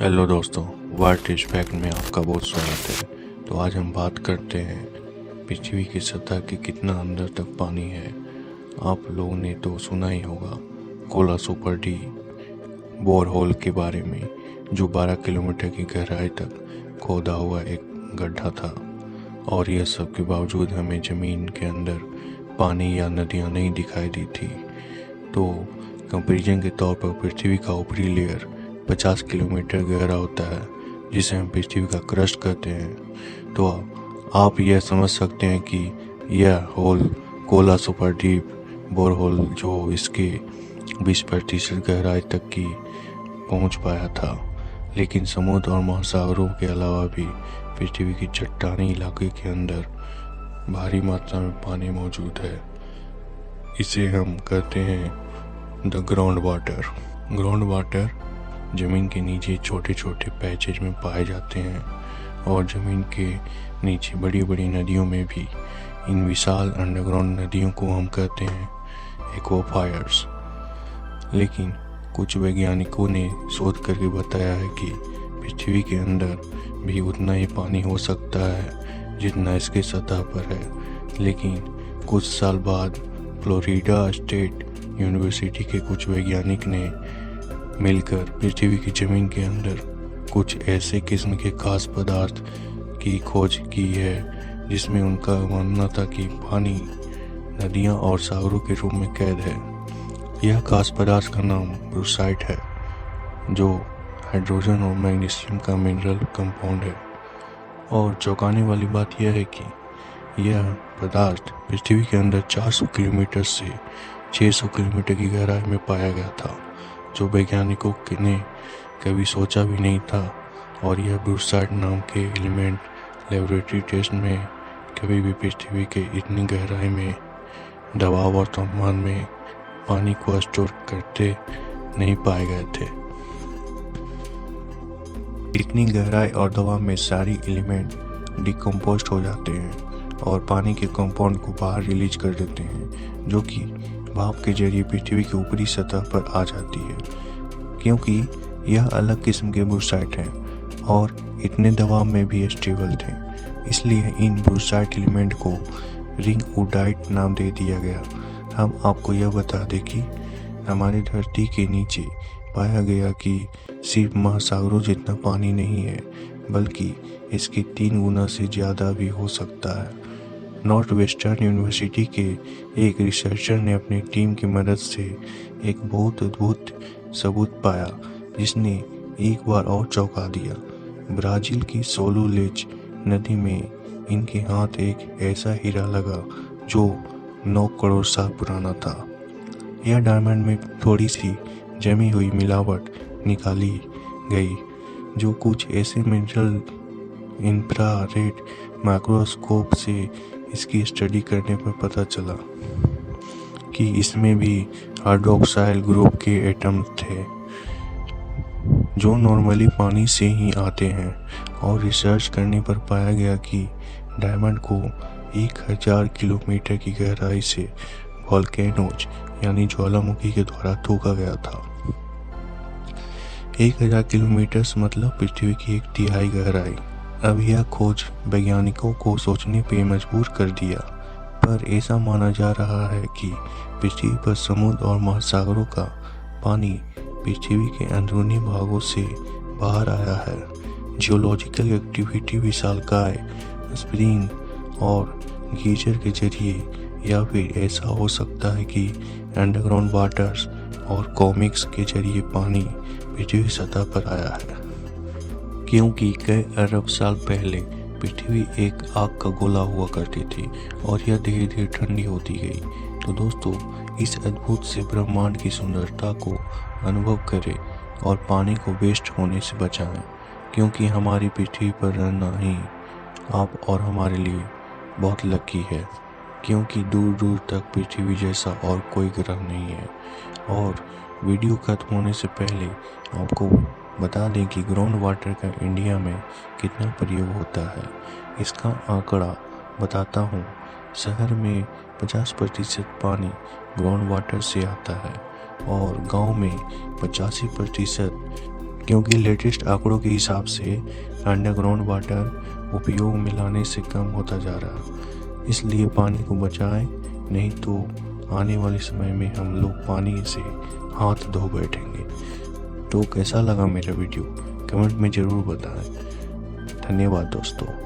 Hello दोस्तों, world is fact में आपका बहुत स्वागत है। तो आज हम बात करते हैं पृथ्वी की सतह के कितना अंदर तक पानी है। आप लोगों ने तो सुना ही होगा कोला सुपर डी बोरहोल के बारे में, जो 12 किलोमीटर की गहराई तक खोदा हुआ एक गड्ढा था। और यह सब के बावजूद हमें ज़मीन के अंदर पानी या नदियाँ नहीं दिखाई दी थी। तो कंपेरिजन के तौर पर पृथ्वी का ऊपरी लेयर 50 किलोमीटर गहरा होता है, जिसे हम पृथ्वी का क्रस्ट कहते हैं। तो आप यह समझ सकते हैं कि यह hole Kola super deep borehole जो इसके 20% गहराई तक की पहुंच पाया था। लेकिन समुद्र और महासागरों के अलावा भी पृथ्वी की चट्टानी इलाके के अंदर भारी मात्रा में पानी मौजूद है। इसे हम कहते हैं the ground water. Ground water ज़मीन के नीचे छोटे छोटे पैचेज में पाए जाते हैं और ज़मीन के नीचे बड़ी बड़ी नदियों में भी। इन विशाल अंडरग्राउंड नदियों को हम कहते हैं एक्वाफायर्स। लेकिन कुछ वैज्ञानिकों ने शोध करके बताया है कि पृथ्वी के अंदर भी उतना ही पानी हो सकता है जितना इसके सतह पर है। लेकिन कुछ साल बाद फ्लोरिडा स्टेट यूनिवर्सिटी के कुछ वैज्ञानिक ने मिलकर पृथ्वी की ज़मीन के अंदर कुछ ऐसे किस्म के खास पदार्थ की खोज की है जिसमें उनका मानना था कि पानी नदियाँ और सागरों के रूप में कैद है। यह खास पदार्थ का नाम ब्रूसाइट है, जो हाइड्रोजन और मैग्नीशियम का मिनरल कंपाउंड है। और चौंकाने वाली बात यह है कि यह पदार्थ पृथ्वी के अंदर 400 किलोमीटर से 600 किलोमीटर की गहराई में पाया गया था, जो वैज्ञानिकों ने कभी सोचा भी नहीं था। और यह ब्रूसाइट नाम के एलिमेंट लेबोरेटरी टेस्ट में कभी भी पृथ्वी के इतनी गहराई में दबाव और तापमान में पानी को स्टोर करते नहीं पाए गए थे। इतनी गहराई और दबाव में सारी एलिमेंट डिकम्पोस्ट हो जाते हैं और पानी के कंपाउंड को बाहर रिलीज कर देते हैं, जो कि भाप के जरिए पृथ्वी की ऊपरी सतह पर आ जाती है। क्योंकि यह अलग किस्म के ब्रूसाइट हैं और इतने दबाव में भी स्टेबल थे, इसलिए इन ब्रूसाइट एलिमेंट को रिंगवुडाइट नाम दे दिया गया। हम आपको यह बता दें कि हमारी धरती के नीचे पाया गया कि सिर्फ महासागरों जितना पानी नहीं है, बल्कि इसके 3 गुना से ज़्यादा भी हो सकता है। नॉर्थ वेस्टर्न यूनिवर्सिटी के एक रिसर्चर ने अपनी टीम की मदद से एक बहुत अद्भुत सबूत पाया, जिसने एक बार और चौंका दिया। ब्राज़ील की सोलुलेज नदी में इनके हाथ एक ऐसा हीरा लगा जो 9 करोड़ साल पुराना था। यह डायमंड में थोड़ी सी जमी हुई मिलावट निकाली गई, जो कुछ ऐसे मिनरल इंफ्रारेड माइक्रोस्कोप से इसकी स्टडी करने पर पता चला कि इसमें भी हाइड्रोक्साइल ग्रुप के एटम थे, जो नॉर्मली पानी से ही आते हैं। और रिसर्च करने पर पाया गया कि डायमंड को 1000 किलोमीटर की गहराई से वोल्केनोज यानी ज्वालामुखी के द्वारा थूका गया था। 1000 किलोमीटर मतलब पृथ्वी की 1/3 गहराई। अब यह खोज वैज्ञानिकों को सोचने पे मजबूर कर दिया, पर ऐसा माना जा रहा है कि पृथ्वी पर समुद्र और महासागरों का पानी पृथ्वी के अंदरूनी भागों से बाहर आया है। जियोलॉजिकल एक्टिविटी विशालकाय स्प्रिंग और गीजर के जरिए, या फिर ऐसा हो सकता है कि अंडरग्राउंड वाटर्स और कॉमिक्स के जरिए पानी पृथ्वी सतह पर आया है। क्योंकि कई अरब साल पहले पृथ्वी एक आग का गोला हुआ करती थी और यह धीरे धीरे ठंडी होती गई। तो दोस्तों, इस अद्भुत से ब्रह्मांड की सुंदरता को अनुभव करें और पानी को वेस्ट होने से बचाएं, क्योंकि हमारी पृथ्वी पर रहना ही आप और हमारे लिए बहुत लकी है, क्योंकि दूर दूर तक पृथ्वी जैसा और कोई ग्रह नहीं है। और वीडियो खत्म होने से पहले आपको बता दें कि ग्राउंड वाटर का इंडिया में कितना प्रयोग होता है। इसका आंकड़ा बताता हूँ। शहर में 50% पानी ग्राउंड वाटर से आता है और गांव में 85% क्योंकि लेटेस्ट आंकड़ों के हिसाब से अंडरग्राउंड वाटर उपयोग मिलाने से कम होता जा रहा है। इसलिए पानी को बचाएं, नहीं तो आने वाले समय में हम लोग पानी से हाथ धो बैठेंगे। तो कैसा लगा मेरा वीडियो कमेंट में ज़रूर बताएं। धन्यवाद दोस्तों।